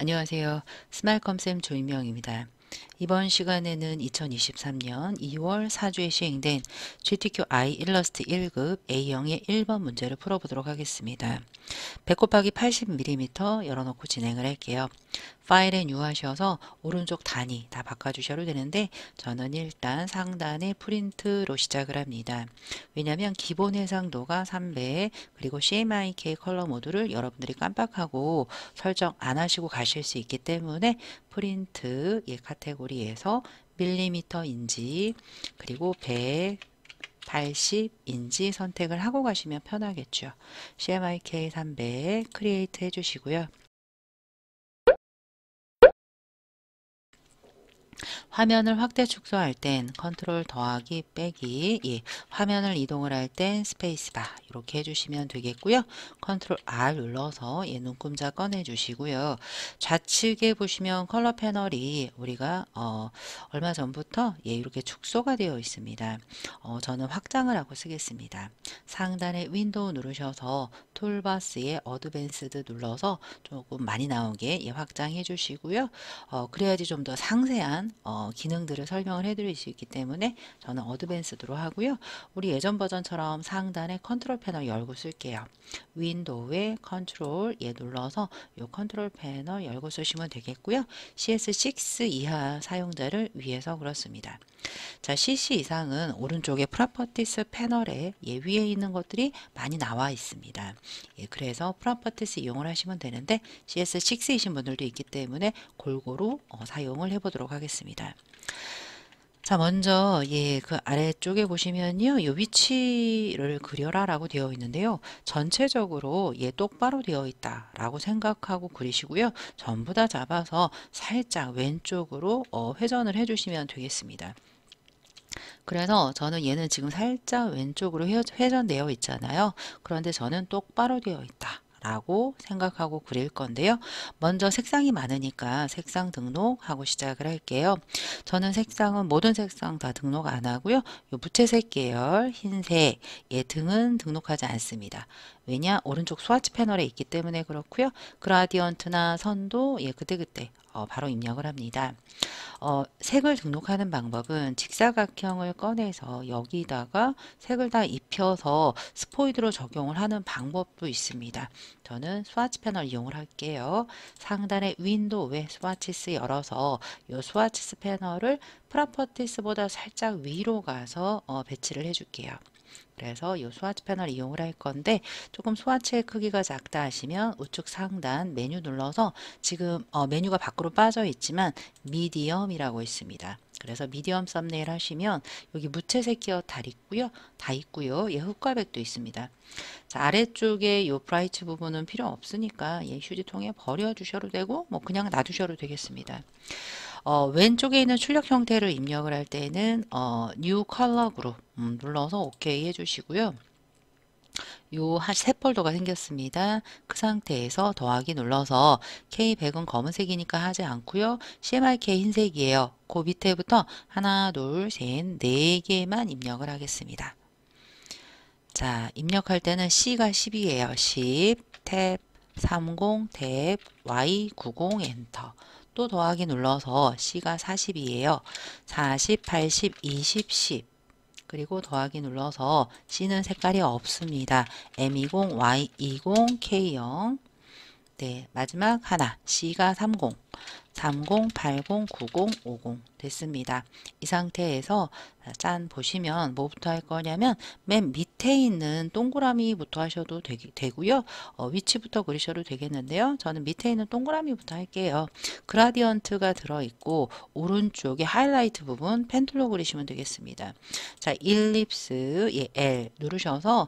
안녕하세요. 스마일컴쌤 조인명입니다. 이번 시간에는 2023년 2월 4주에 시행된 GTQ-I 일러스트 1급 A형의 1번 문제를 풀어보도록 하겠습니다. 100 곱하기 80mm 열어놓고 진행을 할게요. 파일에 뉴하셔서 오른쪽 단위 다 바꿔주셔도 되는데 저는 일단 상단에 프린트로 시작을 합니다. 왜냐하면 기본 해상도가 300 그리고 CMYK 컬러 모드를 여러분들이 깜빡하고 설정 안 하시고 가실 수 있기 때문에 프린트 카테고리에서 밀리미터인지 그리고 180인지 선택을 하고 가시면 편하겠죠. CMYK 300 크리에이트 해주시고요. 화면을 확대 축소할 땐 컨트롤 더하기 빼기, 화면을 이동을 할 땐 스페이스바 이렇게 해주시면 되겠고요. 컨트롤 R 눌러서 눈금자 꺼내 주시고요. 좌측에 보시면 컬러 패널이 우리가 얼마 전부터 이렇게 축소가 되어 있습니다. 저는 확장을 하고 쓰겠습니다. 상단에 윈도우 누르셔서 툴바스에 어드밴스드 눌러서 조금 많이 나오게 확장해 주시고요. 그래야지 좀 더 상세한 기능들을 설명을 해드릴 수 있기 때문에 저는 어드밴스드로 하고요. 우리 예전 버전처럼 상단에 컨트롤 패널 열고 쓸게요. 윈도우에 컨트롤 눌러서 이 컨트롤 패널 열고 쓰시면 되겠고요. CS6 이하 사용자를 위해서 그렇습니다. 자, CC 이상은 오른쪽에 프로퍼티스 패널에 위에 있는 것들이 많이 나와 있습니다. 그래서 프로퍼티스 이용을 하시면 되는데 CS6이신 분들도 있기 때문에 골고루 사용을 해보도록 하겠습니다. 자, 먼저 그 아래쪽에 보시면요, 이 위치를 그려라 라고 되어 있는데요. 전체적으로 똑바로 되어 있다 라고 생각하고 그리시고요. 전부 다 잡아서 살짝 왼쪽으로 회전을 해주시면 되겠습니다. 그래서 저는 얘는 지금 살짝 왼쪽으로 회전되어 있잖아요. 그런데 저는 똑바로 되어 있다 라고 생각하고 그릴 건데요. 먼저 색상이 많으니까 색상 등록하고 시작을 할게요. 저는 색상은 모든 색상 다 등록 안 하고요. 요 무채색 계열 흰색 등은 등록하지 않습니다. 왜냐? 오른쪽 스와치 패널에 있기 때문에 그렇고요. 그라디언트나 선도 그때그때 바로 입력을 합니다. 색을 등록하는 방법은 직사각형을 꺼내서 여기다가 색을 다 입혀서 스포이드로 적용을 하는 방법도 있습니다. 저는 스와치 패널 이용을 할게요. 상단에 윈도우에 스와치스 열어서 이 스와치스 패널을 프로퍼티스보다 살짝 위로 가서 배치를 해줄게요. 그래서 이 스와치 패널 이용을 할 건데 조금 스와치의 크기가 작다 하시면 우측 상단 메뉴 눌러서 지금 메뉴가 밖으로 빠져 있지만 미디엄이라고 있습니다. 그래서 미디엄 썸네일 하시면 여기 무채색 기어 다 있고요. 흑과백도 있습니다. 자, 아래쪽에 이 브라이트 부분은 필요 없으니까 휴지통에 버려 주셔도 되고 뭐 그냥 놔두셔도 되겠습니다. 왼쪽에 있는 출력 형태를 입력을 할 때는 New Color Group 눌러서 OK 해주시고요. 요 세 폴더가 생겼습니다. 그 상태에서 더하기 눌러서 K100은 검은색이니까 하지 않고요. CMYK 흰색이에요. 그 밑에부터 하나, 둘, 셋, 네 개만 입력을 하겠습니다. 자, 입력할 때는 C가 10이에요. 10, 탭, 30, 탭, Y90 엔터. 또 더하기 눌러서 C가 40이에요. 40, 80, 20, 10. 그리고 더하기 눌러서 C는 색깔이 없습니다. M20, Y20, K0. 네, 마지막 하나. C가 30. 30, 80, 90, 50 됐습니다. 이 상태에서 짠 보시면 뭐부터 할 거냐면 맨 밑에 있는 동그라미부터 하셔도 되고요. 위치부터 그리셔도 되겠는데요. 저는 밑에 있는 동그라미부터 할게요. 그라디언트가 들어있고 오른쪽에 하이라이트 부분 펜툴로 그리시면 되겠습니다. 자, 일립스 L 누르셔서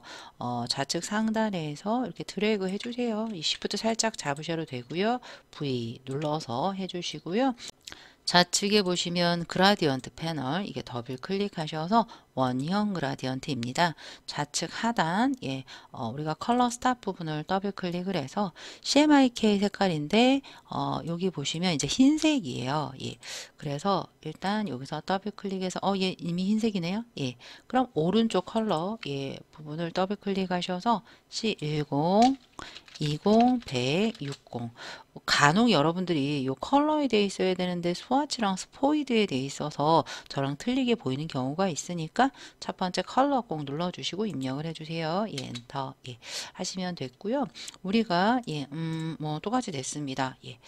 좌측 상단에서 이렇게 드래그 해주세요. 이 Shift 살짝 잡으셔도 되고요. V 눌러서 해주시고요. 좌측에 보시면 그라디언트 패널 이게 더블 클릭하셔서 원형 그라디언트입니다. 좌측 하단, 우리가 컬러 스탑 부분을 더블 클릭을 해서 CMYK 색깔인데, 여기 보시면 이제 흰색이에요. 예. 그래서 일단 여기서 더블 클릭해서, 얘 이미 흰색이네요. 예. 그럼 오른쪽 컬러, 부분을 더블 클릭하셔서 C10, 20, 100, 60. 간혹 여러분들이 이 컬러에 돼 있어야 되는데 스와치랑 스포이드에 돼 있어서 저랑 틀리게 보이는 경우가 있으니까 첫 번째 컬러 꼭 눌러주시고 입력을 해주세요. 예, 엔터. 예, 하시면 됐고요. 우리가 뭐 똑같이 됐습니다. 예.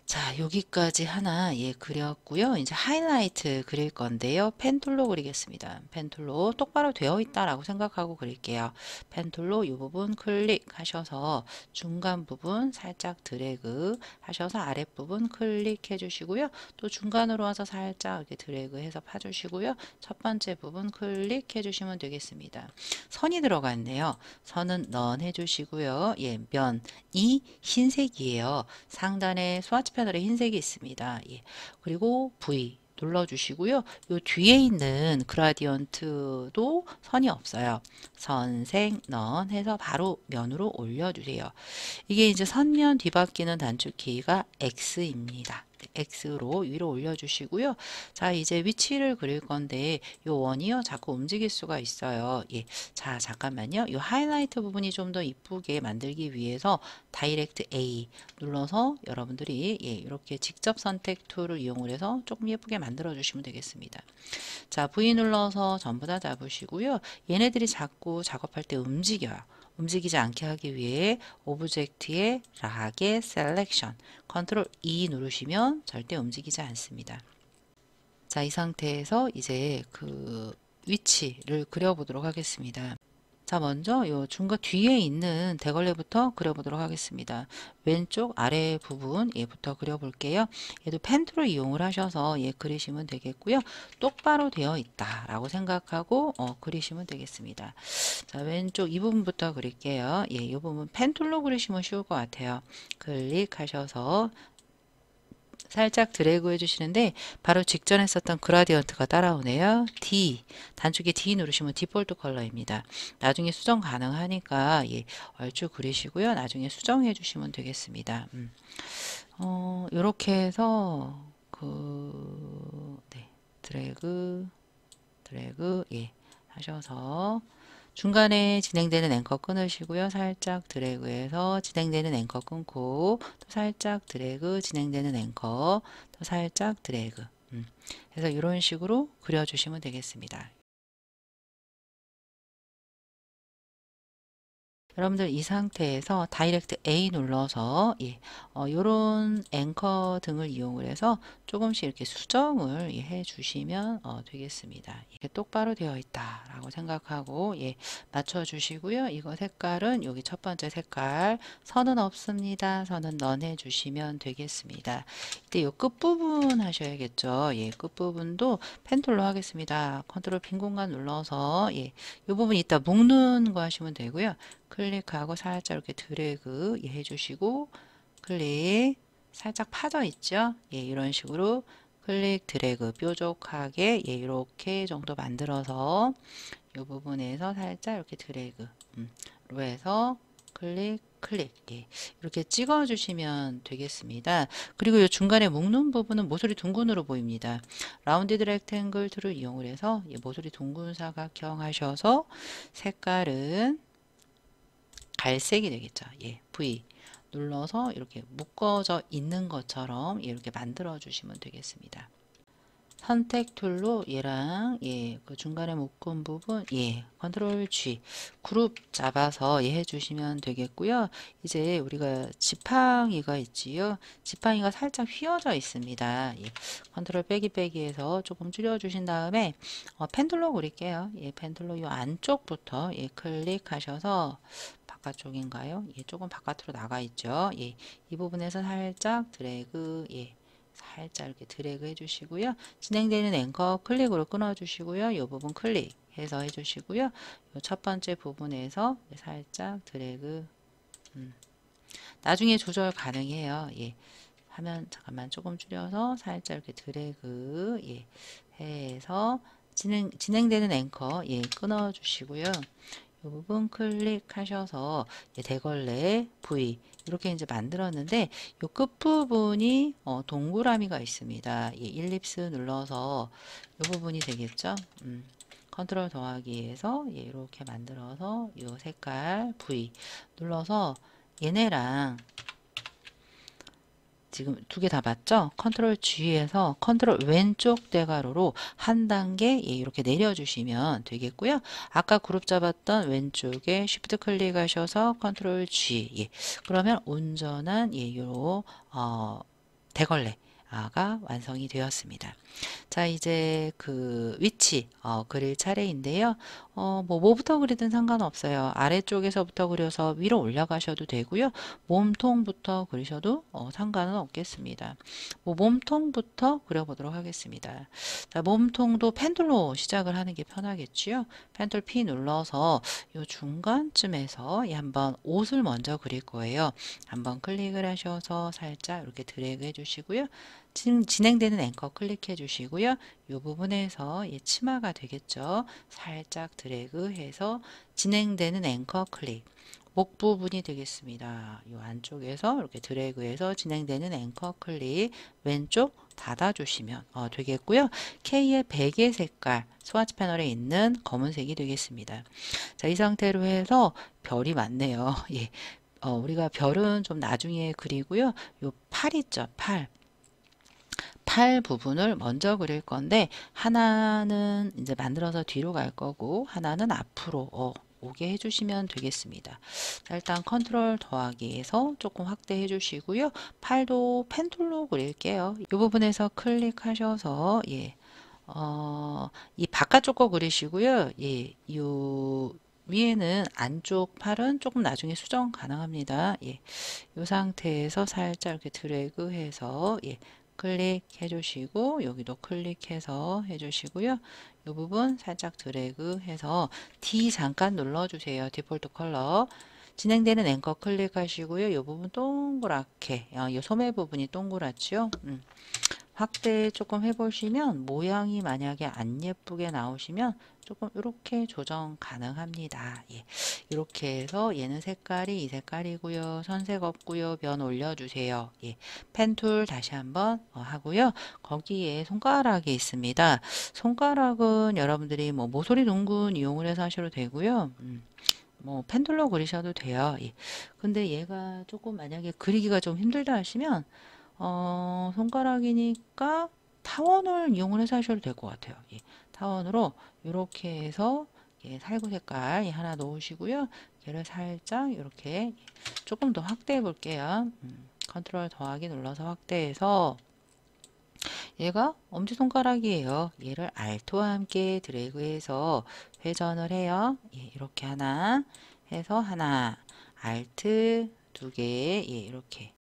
자, 여기까지 하나 그렸고요. 이제 하이라이트 그릴 건데요. 펜툴로 그리겠습니다. 펜툴로 똑바로 되어 있다라고 생각하고 그릴게요. 펜툴로 이 부분 클릭하셔서 중간 부분 살짝 드래그 하셔서 아랫부분 클릭해 주시고요. 또 중간으로 와서 살짝 이렇게 드래그 해서 파주시고요. 첫 번째 부분 클릭해 주시면 되겠습니다. 선이 들어갔네요. 선은 넌 해주시고요. 예, 면이 흰색이에요. 상단에 스와치 패널에 흰색이 있습니다. 예. 그리고 V 눌러주시고요. 요 뒤에 있는 그라디언트도 선이 없어요. 선생, 넌 해서 바로 면으로 올려주세요. 이게 이제 선면 뒤바뀌는 단축키가 X입니다. X로 위로 올려주시고요. 자, 이제 위치를 그릴 건데 이 원이요 자꾸 움직일 수가 있어요. 예. 자, 잠깐만요. 이 하이라이트 부분이 좀 더 이쁘게 만들기 위해서 다이렉트 A 눌러서 여러분들이 이렇게 직접 선택 툴을 이용을 해서 조금 예쁘게 만들어 주시면 되겠습니다. 자, V 눌러서 전부 다 잡으시고요. 얘네들이 자꾸 작업할 때 움직여요. 움직이지 않게 하기 위해 오브젝트의 락의 셀렉션 컨트롤 E 누르시면 절대 움직이지 않습니다. 자, 이 상태에서 이제 그 위치를 그려보도록 하겠습니다. 자, 먼저 요 중간 뒤에 있는 대걸레부터 그려보도록 하겠습니다. 왼쪽 아래 부분 얘부터 그려볼게요. 얘도 펜툴을 이용을 하셔서 그리시면 되겠고요. 똑바로 되어 있다라고 생각하고 그리시면 되겠습니다. 자, 왼쪽 이 부분부터 그릴게요. 이 부분 펜툴로 그리시면 쉬울 것 같아요. 클릭하셔서 살짝 드래그 해주시는데 바로 직전에 썼던 그라디언트가 따라오네요. D 단축키 D 누르시면 디폴트 컬러입니다. 나중에 수정 가능하니까 얼추 그리시고요. 나중에 수정해 주시면 되겠습니다. 이렇게 해서 드래그 하셔서 중간에 진행되는 앵커 끊으시고요. 살짝 드래그해서 진행되는 앵커 끊고 또 살짝 드래그 진행되는 앵커 또 살짝 드래그 그래서 이런 식으로 그려주시면 되겠습니다. 여러분들 이 상태에서 다이렉트 A 눌러서 요런 앵커 등을 이용을 해서 조금씩 이렇게 수정을 해 주시면 되겠습니다. 이게 똑바로 되어 있다 라고 생각하고 맞춰 주시고요. 이거 색깔은 여기 첫 번째 색깔 선은 없습니다. 선은 넌 해 주시면 되겠습니다. 이때 요 끝부분 하셔야겠죠. 끝부분도 펜툴로 하겠습니다. 컨트롤 빈 공간 눌러서 요 부분 이따 묶는 거 하시면 되고요. 클릭하고 살짝 이렇게 드래그 해주시고 클릭 살짝 파져 있죠. 이런 식으로 클릭 드래그 뾰족하게 이렇게 정도 만들어서 이 부분에서 살짝 이렇게 드래그 로 해서 클릭 이렇게 찍어 주시면 되겠습니다. 그리고 이 중간에 묶는 부분은 모서리 둥근으로 보입니다. 라운드 렉탱글 툴을 이용을 해서 모서리 둥근 사각형 하셔서 색깔은 갈색이 되겠죠. V 눌러서 이렇게 묶어져 있는 것처럼 이렇게 만들어 주시면 되겠습니다. 선택 툴로 얘랑 그 중간에 묶은 부분 컨트롤 G 그룹 잡아서 해주시면 되겠고요. 이제 우리가 지팡이가 있지요. 지팡이가 살짝 휘어져 있습니다. 컨트롤 빼기해서 조금 줄여주신 다음에 펜툴로 그릴게요. 펜툴로 이 안쪽부터 클릭하셔서 바깥쪽인가요? 조금 바깥으로 나가 있죠. 이 부분에서 살짝 드래그 살짝 이렇게 드래그 해주시고요. 진행되는 앵커 클릭으로 끊어주시고요. 이 부분 클릭해서 해주시고요. 이 첫 번째 부분에서 살짝 드래그 나중에 조절 가능해요. 화면 잠깐만 조금 줄여서 살짝 이렇게 드래그 해서 진행되는 앵커 예, 끊어 주시고요. 이 부분 클릭하셔서 대걸레 V 이렇게 이제 만들었는데 이 끝부분이 동그라미가 있습니다. 일립스 눌러서 이 부분이 되겠죠. 컨트롤 더하기에서 이렇게 만들어서 이 색깔 V 눌러서 얘네랑 지금 두 개 다 봤죠? 컨트롤 G에서 컨트롤 왼쪽 대괄호로 한 단계 이렇게 내려주시면 되겠고요. 아까 그룹 잡았던 왼쪽에 Shift 클릭하셔서 컨트롤 G 그러면 온전한 요 대걸레가 완성이 되었습니다. 자, 이제 그 위치 그릴 차례인데요. 뭐부터 그리든 상관없어요. 아래쪽에서부터 그려서 위로 올라가셔도 되고요. 몸통부터 그리셔도 상관은 없겠습니다. 몸통부터 그려보도록 하겠습니다. 자, 몸통도 펜툴로 시작을 하는 게 편하겠지요. 펜툴 P 눌러서 요 중간쯤에서 한번 옷을 먼저 그릴 거예요. 한번 클릭을 하셔서 살짝 이렇게 드래그 해주시고요. 진행되는 앵커 클릭해 주시고요. 이 부분에서 치마가 되겠죠. 살짝 드래그 해서 진행되는 앵커 클릭. 목 부분이 되겠습니다. 이 안쪽에서 이렇게 드래그해서 진행되는 앵커 클릭 왼쪽 닫아주시면 되겠고요. K의 베개 색깔 스와치 패널에 있는 검은색이 되겠습니다. 자, 이 상태로 해서 별이 많네요. 예. 우리가 별은 좀 나중에 그리고요. 요 팔 있죠. 팔 부분을 먼저 그릴 건데 하나는 이제 만들어서 뒤로 갈 거고 하나는 앞으로 오게 해주시면 되겠습니다. 자, 일단 컨트롤 더하기에서 조금 확대해 주시고요. 팔도 펜툴로 그릴게요. 이 부분에서 클릭하셔서 이 바깥쪽 거 그리시고요. 요 위에는 안쪽 팔은 조금 나중에 수정 가능합니다. 이 상태에서 살짝 이렇게 드래그해서 클릭해 주시고 여기도 클릭해서 해 주시고요. 이 부분 살짝 드래그 해서 D 잠깐 눌러 주세요. 디폴트 컬러. 진행되는 앵커 클릭하시고요. 이 부분 동그랗게 이 소매 부분이 동그랗죠. 확대 조금 해보시면 모양이 만약에 안 예쁘게 나오시면 조금 이렇게 조정 가능합니다. 이렇게 해서 얘는 색깔이 이 색깔이고요. 선색 없고요. 면 올려주세요. 펜툴 다시 한번 하고요. 거기에 손가락이 있습니다. 손가락은 여러분들이 뭐 모서리 둥근 이용을 해서 하셔도 되고요. 뭐 펜툴로 그리셔도 돼요. 근데 얘가 조금 만약에 그리기가 좀 힘들다 하시면 손가락이니까 타원을 이용을 해서 하셔도 될 것 같아요. 타원으로 이렇게 해서 살구 색깔 하나 놓으시고요. 얘를 살짝 이렇게 조금 더 확대해 볼게요. 컨트롤 더하기 눌러서 확대해서 얘가 엄지손가락이에요. 얘를 Alt와 함께 드래그해서 회전을 해요. 이렇게 하나 해서 하나 Alt 두 개 이렇게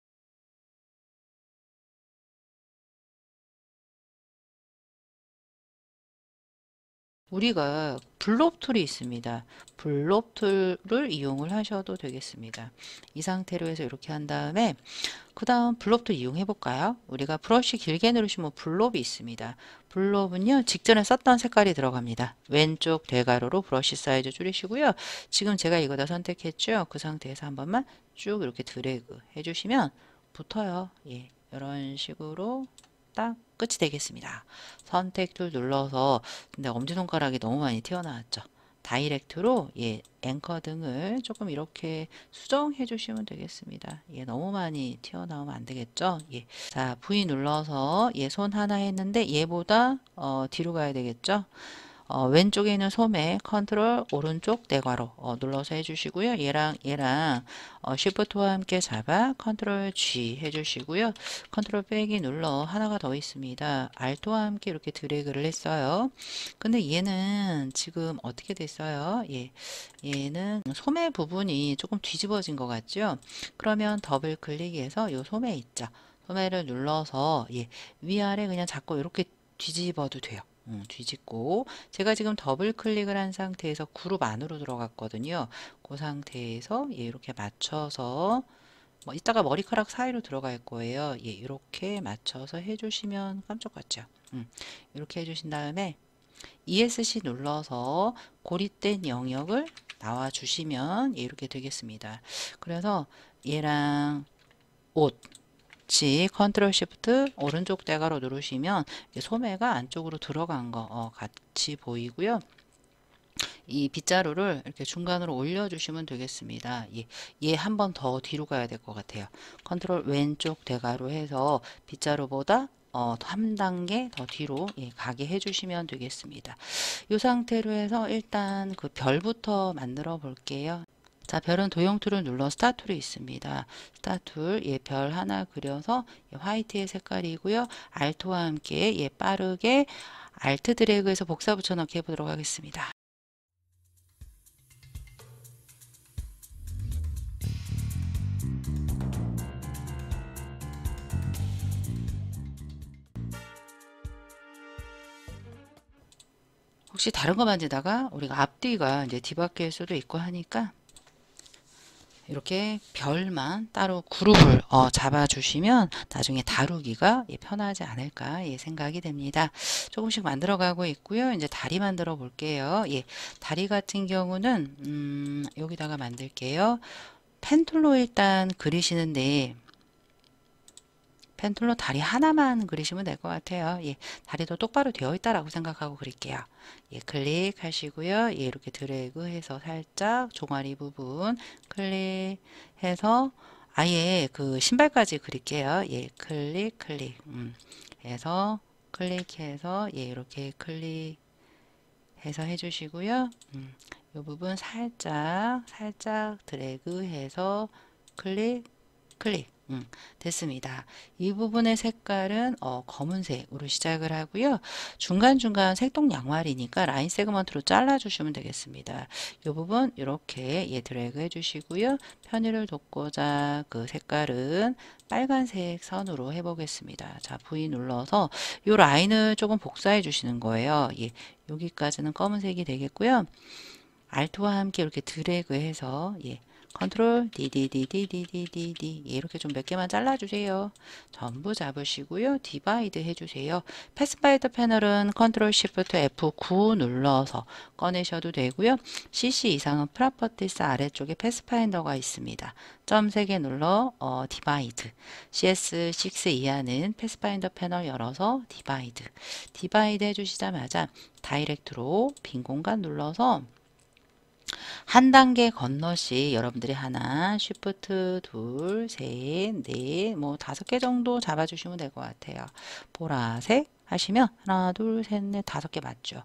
우리가 블록 툴이 있습니다. 블록 툴을 이용을 하셔도 되겠습니다. 이 상태로 해서 이렇게 한 다음에 그 다음 블록도 이용해 볼까요? 우리가 브러쉬 길게 누르시면 블록이 있습니다. 블록은요 직전에 썼던 색깔이 들어갑니다. 왼쪽 대괄호로 브러쉬 사이즈 줄이시고요. 지금 제가 이거 다 선택했죠. 그 상태에서 한 번만 쭉 이렇게 드래그 해주시면 붙어요. 이런 식으로 딱 끝이 되겠습니다. 선택 툴 눌러서 근데 엄지손가락이 너무 많이 튀어나왔죠. 다이렉트로 앵커 등을 조금 이렇게 수정해 주시면 되겠습니다. 너무 많이 튀어나오면 안 되겠죠. 자, V 눌러서 손 하나 했는데 얘보다 뒤로 가야 되겠죠. 왼쪽에 있는 소매 컨트롤 오른쪽 대괄호 눌러서 해주시고요. 얘랑 Shift와 함께 잡아 컨트롤 G 해주시고요. 컨트롤 빼기 눌러 하나가 더 있습니다. Alt와 함께 이렇게 드래그를 했어요. 근데 얘는 지금 어떻게 됐어요? 얘는 소매 부분이 조금 뒤집어진 것 같죠? 그러면 더블 클릭해서 이 소매 있죠? 소매를 눌러서 위아래 그냥 잡고 이렇게 뒤집어도 돼요. 뒤집고 제가 지금 더블 클릭을 한 상태에서 그룹 안으로 들어갔거든요. 그 상태에서 이렇게 맞춰서 이따가 머리카락 사이로 들어갈 거예요. 이렇게 맞춰서 해주시면 깜짝 같죠. 이렇게 해주신 다음에 ESC 눌러서 고립된 영역을 나와 주시면 이렇게 되겠습니다. 그래서 얘랑 옷 컨트롤 시프트 오른쪽 대괄호 누르시면 소매가 안쪽으로 들어간 거 같이 보이고요. 이 빗자루를 이렇게 중간으로 올려주시면 되겠습니다. 얘 한 번 더 뒤로 가야 될 것 같아요. 컨트롤 왼쪽 대괄호 해서 빗자루보다 한 단계 더 뒤로 가게 해주시면 되겠습니다. 이 상태로 해서 일단 그 별부터 만들어 볼게요. 자, 별은 도형 툴을 눌러 스타트 툴이 있습니다. 스타트 툴, 별 하나 그려서 화이트의 색깔이고요. 알트와 함께 빠르게 알트 드래그해서 복사 붙여넣기 해보도록 하겠습니다. 혹시 다른 거 만지다가 우리가 앞뒤가 이제 뒤바뀔 수도 있고 하니까 이렇게 별만 따로 그룹을 잡아주시면 나중에 다루기가 편하지 않을까 생각이 됩니다. 조금씩 만들어 가고 있고요. 이제 다리 만들어 볼게요. 다리 같은 경우는 여기다가 만들게요. 펜툴로 일단 그리시는데 펜툴로 다리 하나만 그리시면 될 것 같아요. 다리도 똑바로 되어 있다라고 생각하고 그릴게요. 클릭하시고요. 이렇게 드래그해서 살짝 종아리 부분 클릭해서 아예 그 신발까지 그릴게요. 클릭 해서 클릭해서 이렇게 클릭해서 해주시고요. 이 부분 살짝 드래그해서 클릭 됐습니다. 이 부분의 색깔은 검은색으로 시작을 하고요. 중간중간 색동 양말이니까 라인 세그먼트로 잘라주시면 되겠습니다. 이 부분 이렇게 드래그 해주시고요. 편의를 돕고자 그 색깔은 빨간색 선으로 해보겠습니다. 자, V 눌러서 이 라인을 조금 복사해 주시는 거예요. 여기까지는 검은색이 되겠고요. 알트와 함께 이렇게 드래그해서 컨트롤 DDDDDDD 이렇게 좀 몇 개만 잘라주세요. 전부 잡으시고요. 디바이드 해주세요. 패스파이더 패널은 컨트롤 시프트 F9 눌러서 꺼내셔도 되고요. CC 이상은 프로퍼티스 아래쪽에 패스파인더가 있습니다. 점 3개 눌러 디바이드 CS6 이하는 패스파인더 패널 열어서 디바이드 해주시자마자 다이렉트로 빈 공간 눌러서 한 단계 건너씩 여러분들이 하나, 쉬프트, 둘, 셋, 넷, 뭐 5개 정도 잡아주시면 될 것 같아요. 보라색 하시면 하나, 둘, 셋, 넷, 5개 맞죠?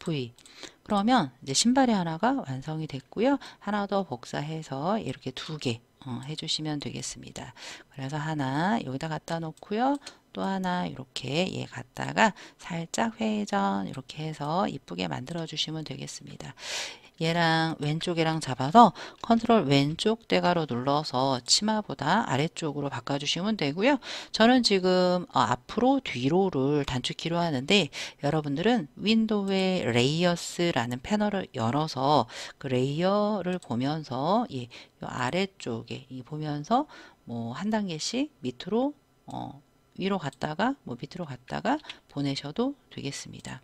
V. 그러면 이제 신발이 하나가 완성이 됐고요. 하나 더 복사해서 이렇게 2개 해주시면 되겠습니다. 그래서 하나 여기다 갖다 놓고요. 또 하나 이렇게 갖다가 살짝 회전 이렇게 해서 이쁘게 만들어 주시면 되겠습니다. 얘랑 왼쪽이랑 잡아서 컨트롤 왼쪽 대괄호 눌러서 치마보다 아래쪽으로 바꿔주시면 되고요. 저는 지금 앞으로 뒤로를 단축키로 하는데 여러분들은 윈도우의 레이어스라는 패널을 열어서 그 레이어를 보면서 이 아래쪽에 보면서 뭐 한 단계씩 밑으로 위로 갔다가 뭐 밑으로 갔다가 보내셔도 되겠습니다.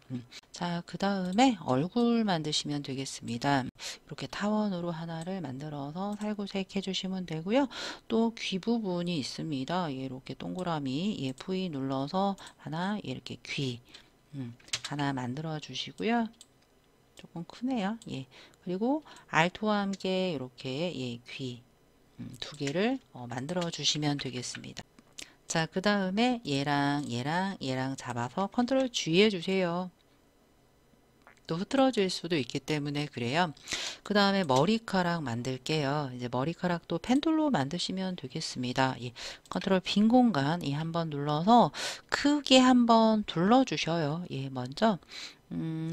자, 그 다음에 얼굴 만드시면 되겠습니다. 이렇게 타원으로 하나를 만들어서 살구색 해주시면 되고요. 또 귀 부분이 있습니다. 이렇게 동그라미 V 눌러서 하나 이렇게 귀 하나 만들어 주시고요. 조금 크네요. 그리고 알토와 함께 이렇게 귀 2개를 만들어 주시면 되겠습니다. 자, 그 다음에 얘랑 잡아서 컨트롤 G 해주세요. 또 흐트러질 수도 있기 때문에 그래요. 그 다음에 머리카락 만들게요. 이제 머리카락도 펜툴로 만드시면 되겠습니다. 컨트롤 빈 공간 한번 눌러서 크게 한번 둘러주셔요. 먼저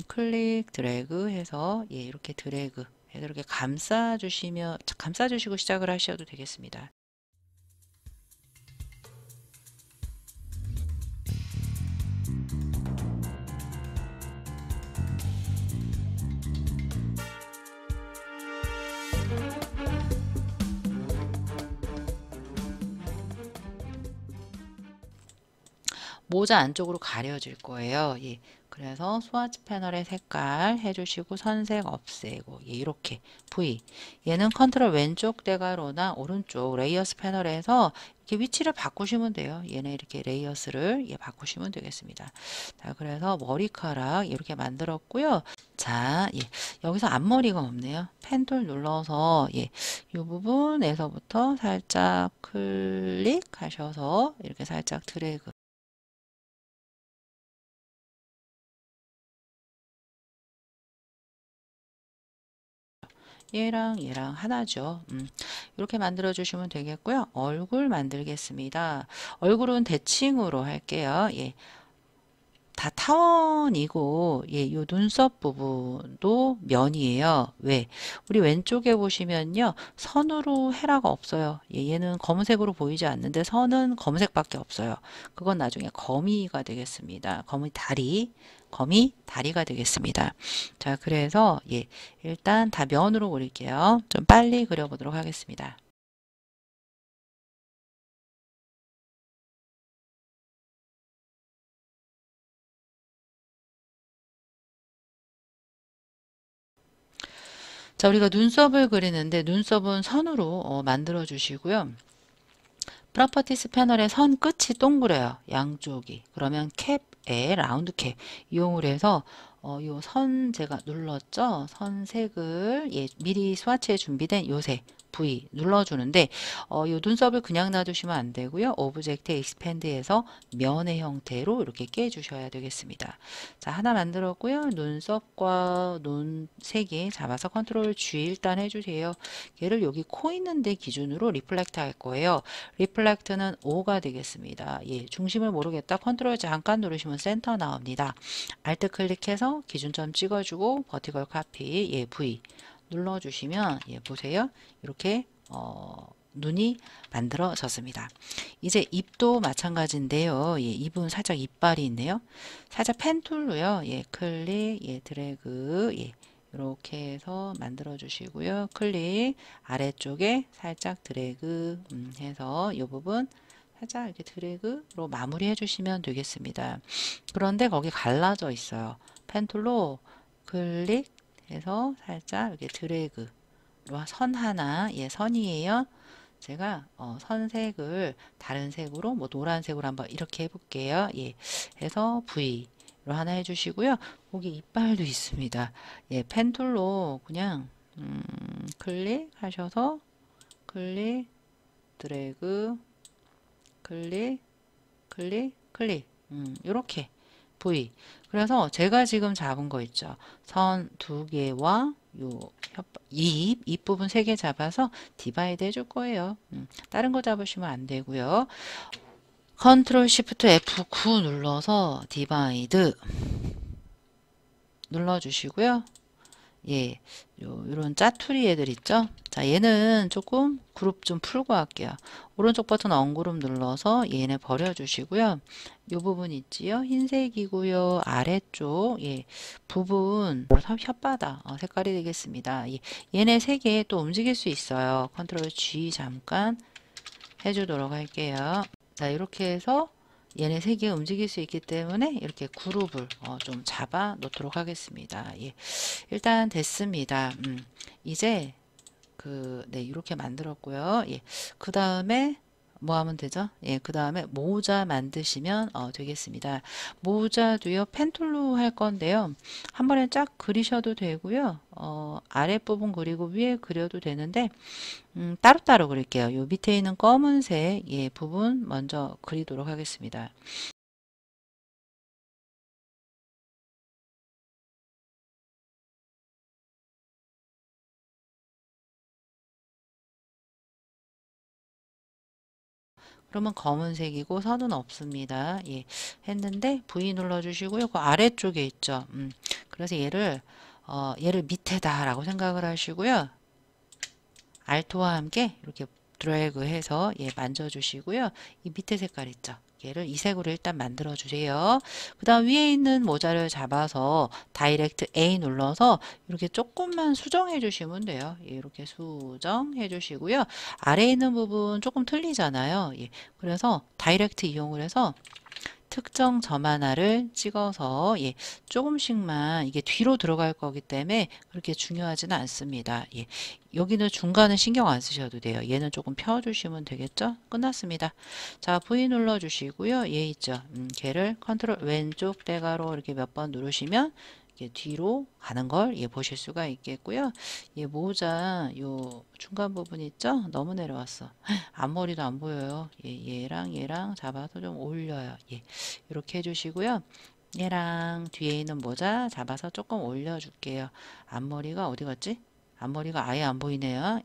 클릭 드래그 해서 이렇게 드래그 해서 이렇게 감싸주시고 시작을 하셔도 되겠습니다. 모자 안쪽으로 가려질 거예요. 예. 그래서 스와치 패널의 색깔 해주시고 선색 없애고 예, 이렇게 V 얘는 컨트롤 왼쪽 대괄호나 오른쪽 레이어스 패널에서 이렇게 위치를 바꾸시면 돼요. 얘는 이렇게 레이어스를 예, 바꾸시면 되겠습니다. 자, 그래서 머리카락 이렇게 만들었고요. 자, 예, 여기서 앞머리가 없네요. 펜툴 눌러서 예, 이 부분에서부터 살짝 클릭하셔서 이렇게 살짝 드래그 얘랑 하나죠. 이렇게 만들어 주시면 되겠고요. 얼굴 만들겠습니다. 얼굴은 대칭으로 할게요. 예. 다 타원이고 예, 요 눈썹 부분도 면이에요. 왜? 우리 왼쪽에 보시면요. 선으로 헤라가 없어요. 예, 얘는 검은색으로 보이지 않는데 선은 검은색밖에 없어요. 그건 나중에 거미가 되겠습니다. 거미 다리가 되겠습니다. 자, 그래서 예, 일단 다 면으로 그릴게요. 좀 빨리 그려보도록 하겠습니다. 자, 우리가 눈썹을 그리는데 눈썹은 선으로 만들어 주시고요. 프로퍼티스 패널의 선 끝이 동그래요. 양쪽이. 그러면 캡에 라운드 캡 이용을 해서 요 선 제가 눌렀죠. 선 색을 예, 미리 스와치에 준비된 요색 V 눌러주는데 요 눈썹을 그냥 놔두시면 안 되고요. 오브젝트 익스펜드에서 면의 형태로 이렇게 깨주셔야 되겠습니다. 자, 하나 만들었고요. 눈썹과 눈 색이 잡아서 컨트롤 G 일단 해주세요. 얘를 여기 코 있는 데 기준으로 리플렉트 할 거예요. 리플렉트는 5가 되겠습니다. 예, 중심을 모르겠다. 컨트롤 잠깐 누르시면 센터 나옵니다. 알트 클릭해서 기준점 찍어주고 버티컬 카피 예, V 눌러주시면 예, 보세요. 이렇게 눈이 만들어졌습니다. 이제 입도 마찬가지인데요. 예, 입은 살짝 이빨이 있네요. 살짝 펜 툴로요. 예, 클릭, 예, 드래그, 예, 이렇게 해서 만들어 주시고요. 클릭 아래쪽에 살짝 드래그 해서 이 부분 살짝 이렇게 드래그로 마무리해 주시면 되겠습니다. 그런데 거기 갈라져 있어요. 펜툴로 클릭해서 살짝 이렇게 드래그 선 하나 예 선이에요. 제가 선색을 다른 색으로 뭐 노란색으로 한번 이렇게 해볼게요. 예, 해서 V로 하나 해주시고요. 거기 이빨도 있습니다. 예, 펜툴로 그냥 클릭하셔서 클릭 드래그 클릭 클릭 클릭 이렇게 V 그래서 제가 지금 잡은 거 있죠. 선 두 개와 요 입 부분 세 개 잡아서 디바이드 해줄 거예요. 다른 거 잡으시면 안 되고요. 컨트롤 시프트 F9 눌러서 디바이드 눌러주시고요. 예, 요런 짜투리 애들 있죠? 자, 얘는 조금 그룹 좀 풀고 할게요. 오른쪽 버튼 언그룹 눌러서 얘네 버려주시고요. 요 부분 있지요? 흰색이고요. 아래쪽, 예, 부분, 혓바닥 색깔이 되겠습니다. 예, 얘네 세 개 또 움직일 수 있어요. 컨트롤 G 잠깐 해주도록 할게요. 자, 이렇게 해서 얘네 세 개 움직일 수 있기 때문에 이렇게 그룹을 좀 잡아 놓도록 하겠습니다. 예, 일단 됐습니다. 이제 네, 이렇게 만들었고요. 예, 그 다음에 뭐 하면 되죠? 예, 그 다음에 모자 만드시면 되겠습니다. 모자도요, 펜툴로 할 건데요. 한 번에 쫙 그리셔도 되고요. 아랫부분 그리고 위에 그려도 되는데, 따로따로 그릴게요. 요 밑에 있는 검은색 예, 부분 먼저 그리도록 하겠습니다. 그러면 검은색이고 선은 없습니다. 예, 했는데 V 눌러주시고요. 그 아래쪽에 있죠. 그래서 얘를 밑에다라고 생각을 하시고요. 알토와 함께 이렇게 드래그 해서 예, 만져주시고요. 이 밑에 색깔 있죠. 얘를 이 색으로 일단 만들어 주세요. 그 다음 위에 있는 모자를 잡아서 다이렉트 A 눌러서 이렇게 조금만 수정해 주시면 돼요. 예, 이렇게 수정해 주시고요. 아래에 있는 부분 조금 틀리잖아요. 예, 그래서 다이렉트 이용을 해서 특정 점 하나를 찍어서 조금씩만 이게 뒤로 들어갈 거기 때문에 그렇게 중요하지는 않습니다. 여기는 중간은 신경 안 쓰셔도 돼요. 얘는 조금 펴주시면 되겠죠? 끝났습니다. 자, V 눌러주시고요. 얘 있죠? 걔를 컨트롤 왼쪽 대가로 이렇게 몇 번 누르시면 뒤로 가는 걸 보실 수가 있겠고요. 모자 요 중간 부분 있죠? 너무 내려왔어. 앞머리도 안 보여요. 얘랑 잡아서 좀 올려요. 이렇게 해주시고요. 얘랑 뒤에 있는 모자 잡아서 조금 올려줄게요. 앞머리가 어디 갔지? 앞머리가 아예 안 보이네요.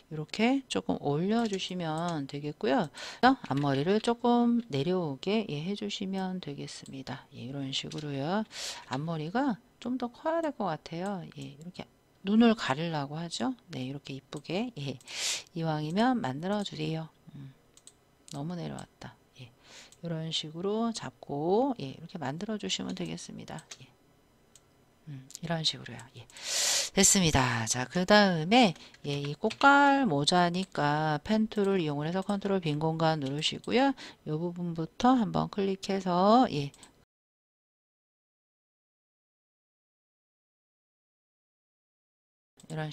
이렇게 조금 올려주시면 되겠고요. 앞머리를 조금 내려오게 해주시면 되겠습니다. 이런 식으로요. 앞머리가 좀 더 커야 될 것 같아요. 이렇게 눈을 가리려고 하죠. 네, 이렇게 이쁘게 이왕이면 만들어 주세요. 너무 내려왔다. 이런 식으로 잡고 이렇게 만들어 주시면 되겠습니다. 이런 식으로요. 됐습니다. 자, 그 다음에 이 꽃갈 모자니까 펜 툴을 이용을 해서 컨트롤 빈 공간 누르시고요. 이 부분부터 한번 클릭해서 이런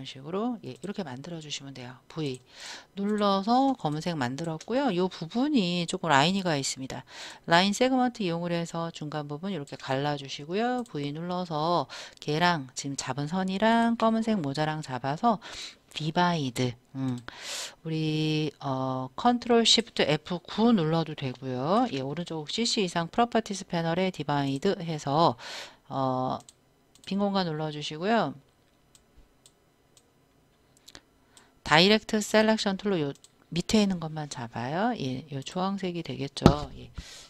식으로 이렇게 만들어 주시면 돼요. V 눌러서 검은색 만들었고요. 이 부분이 조금 라인이가 있습니다. 라인 세그먼트 이용을 해서 중간 부분 이렇게 갈라 주시고요. V 눌러서 걔랑 지금 잡은 선이랑 검은색 모자랑 잡아서 디바이드 우리 컨트롤 시프트 F9 눌러도 되고요. 오른쪽 CC 이상 프로퍼티스 패널에 디바이드 해서 빈 공간 눌러 주시고요. 다이렉트 셀렉션 툴로 요 밑에 있는 것만 잡아요. 요 주황색이 되겠죠.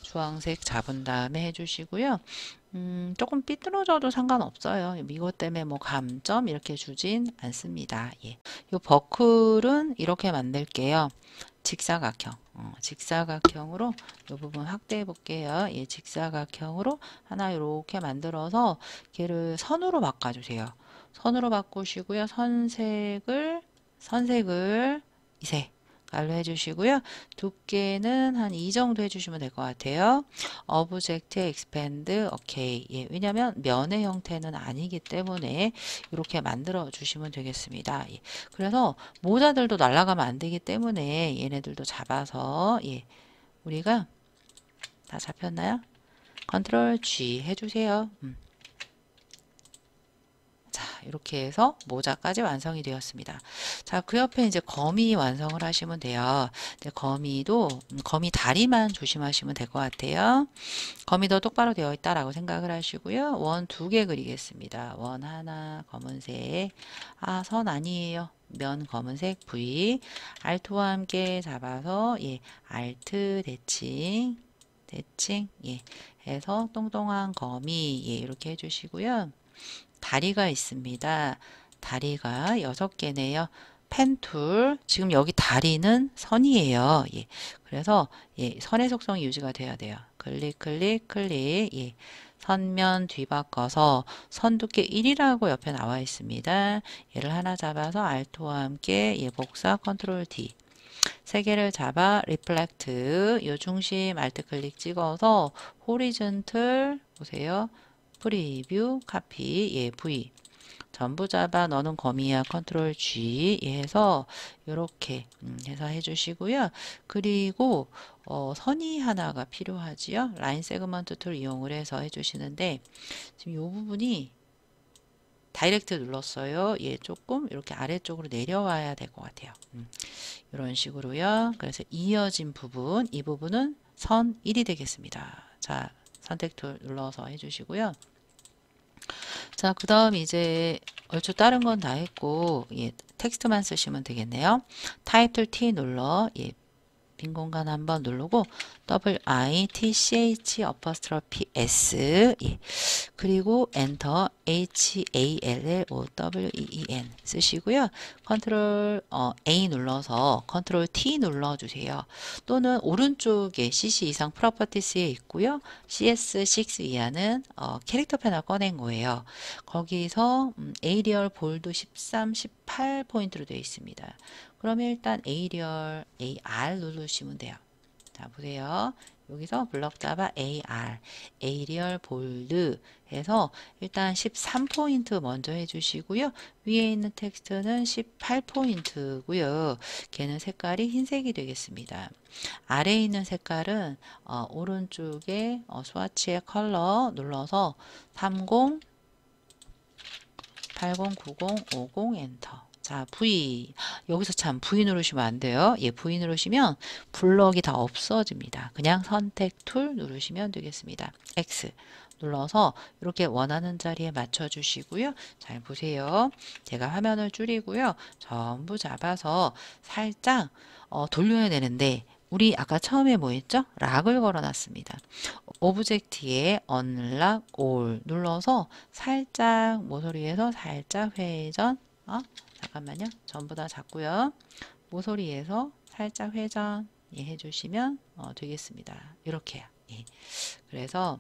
주황색 잡은 다음에 해주시고요. 조금 삐뚤어져도 상관없어요. 이것 때문에 뭐 감점 이렇게 주진 않습니다. 요 버클은 이렇게 만들게요. 직사각형. 직사각형으로 이 부분 확대해 볼게요. 직사각형으로 하나 이렇게 만들어서 걔를 선으로 바꿔주세요. 선으로 바꾸시고요. 선색을 이색 깔로 해주시고요. 두께는 한 이 정도 해주시면 될 것 같아요. 오브젝트 expand 오케이. 왜냐하면 면의 형태는 아니기 때문에 이렇게 만들어 주시면 되겠습니다. 그래서 모자들도 날아가면 안 되기 때문에 얘네들도 잡아서 우리가 다 잡혔나요? 컨트롤 G 해주세요. 자, 이렇게 해서 모자까지 완성이 되었습니다. 자, 그 옆에 이제 거미 완성을 하시면 돼요. 거미 다리만 조심하시면 될 것 같아요. 거미도 똑바로 되어 있다라고 생각을 하시고요. 원 2개 그리겠습니다. 원 하나 검은색. 선 아니에요. 면 검은색 V. 알트와 함께 잡아서 알트 대칭 해서 똥똥한 거미 이렇게 해주시고요. 다리가 있습니다. 다리가 6개네요. 펜툴 지금 여기 다리는 선이에요. 그래서 선의 속성이 유지가 돼야 돼요. 클릭 선면 뒤바꿔서 선 두께 1이라고 옆에 나와 있습니다. 얘를 하나 잡아서 알토와 함께 복사 컨트롤 D 3개를 잡아 리플렉트 요 중심 알트 클릭 찍어서 호리즌틀 보세요. 프리뷰 카피 V 전부 잡아 너는 거미야 컨트롤 G 해서 이렇게 해서 해주시고요. 그리고 선이 하나가 필요하지요. 라인 세그먼트 툴 이용을 해서 해주시는데 지금 이 부분이 다이렉트 눌렀어요. 조금 이렇게 아래쪽으로 내려와야 될 것 같아요. 이런 식으로요. 그래서 이어진 부분, 이 부분은 선 1이 되겠습니다. 자, 선택 툴 눌러서 해주시고요. 자, 그 다음 이제 얼추 다른 건 다 했고, 텍스트만 쓰시면 되겠네요. 타이틀 T 눌러, 빈 공간 한번 누르고 WITCH 어퍼스트로피 S 그리고 엔터 HALLOWEEN 쓰시고요. 컨트롤 A 눌러서 컨트롤 T 눌러주세요. 또는 오른쪽에 CC 이상 프로퍼티스에 있고요. CS6 이하는 캐릭터 패널 꺼낸 거예요. 거기서 에이리얼 볼드 13, 18 포인트로 되어 있습니다. 그러면 일단 에이리얼 AR 누르시면 돼요. 자, 보세요. 여기서 블럭 잡아 AR, 에리얼 볼드 해서 일단 13포인트 먼저 해주시고요. 위에 있는 텍스트는 18포인트고요. 걔는 색깔이 흰색이 되겠습니다. 아래에 있는 색깔은 오른쪽에 스와치의 컬러 눌러서 30, 80, 90, 50 엔터. 자, V. 여기서 참 V 누르시면 안 돼요. 예, V 누르시면 블럭이 다 없어집니다. 그냥 선택 툴 누르시면 되겠습니다. X 눌러서 이렇게 원하는 자리에 맞춰 주시고요. 잘 보세요. 제가 화면을 줄이고요. 전부 잡아서 살짝 돌려야 되는데 우리 아까 처음에 뭐 했죠? 락을 걸어 놨습니다. 오브젝트에 unlock all 눌러서 살짝 모서리에서 살짝 회전 잠깐만요. 전부 다 잡고요. 모서리에서 살짝 회전 해주시면 되겠습니다. 이렇게요. 예. 그래서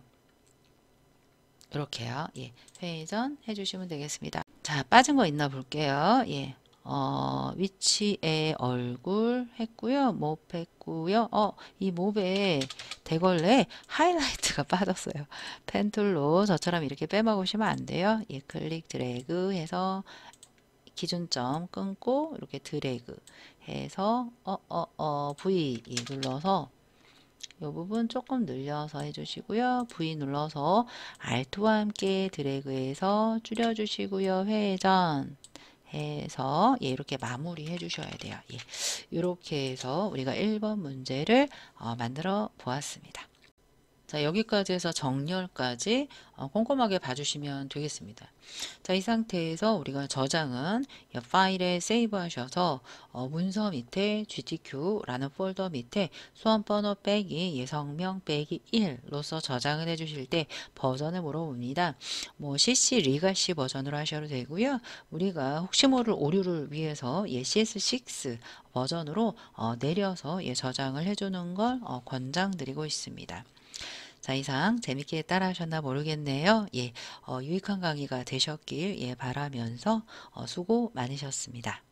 이렇게요. 예. 회전 해주시면 되겠습니다. 자, 빠진 거 있나 볼게요. 예. 위치에 얼굴 했고요. 몹 했고요. 이 몹에 대걸레 하이라이트가 빠졌어요. 펜툴로 저처럼 이렇게 빼먹으시면 안 돼요. 예, 클릭 드래그 해서 기준점 끊고 이렇게 드래그 해서 V 눌러서 이 부분 조금 늘려서 해주시고요. V 눌러서 Alt와 함께 드래그해서 줄여주시고요. 회전 해서 이렇게 마무리 해주셔야 돼요. 이렇게 해서 우리가 1번 문제를 만들어 보았습니다. 자, 여기까지 해서 정렬까지 꼼꼼하게 봐주시면 되겠습니다. 자, 이 상태에서 우리가 저장은 파일에 세이브 하셔서 문서 밑에 GTQ라는 폴더 밑에 수험번호 빼기 예성명 빼기 1로서 저장을 해주실 때 버전을 물어봅니다. 뭐 CC 리가시 버전으로 하셔도 되고요. 우리가 혹시 모를 오류를 위해서 CS6 버전으로 내려서 저장을 해주는 걸 권장드리고 있습니다. 자, 이상 재밌게 따라하셨나 모르겠네요. 유익한 강의가 되셨길 바라면서 수고 많으셨습니다.